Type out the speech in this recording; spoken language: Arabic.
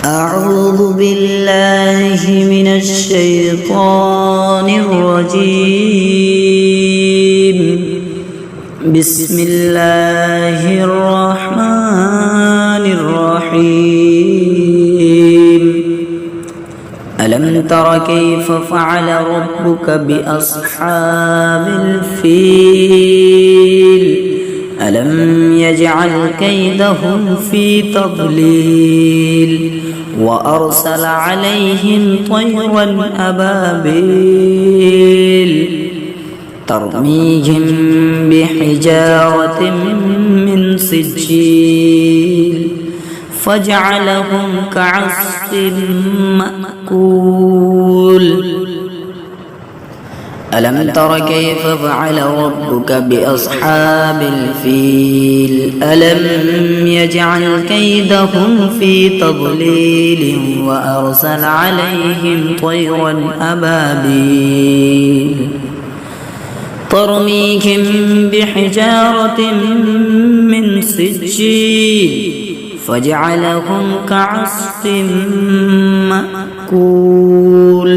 أعوذ بالله من الشيطان الرجيم. بسم الله الرحمن الرحيم. ألم تر كيف فعل ربك بأصحاب الفيل ألم يجعل كيدهم في تضليل وأرسل عليهم طيرا أبابيل ترميهم بحجارة من سجيل فجعلهم كعصف مأكول. ألم تر كيف فعل ربك بأصحاب الفيل ألم يجعل كيدهم في تضليل وأرسل عليهم طيرا أبابيل ترميهم بحجارة من سجيل فجعلهم كعصف مأكول.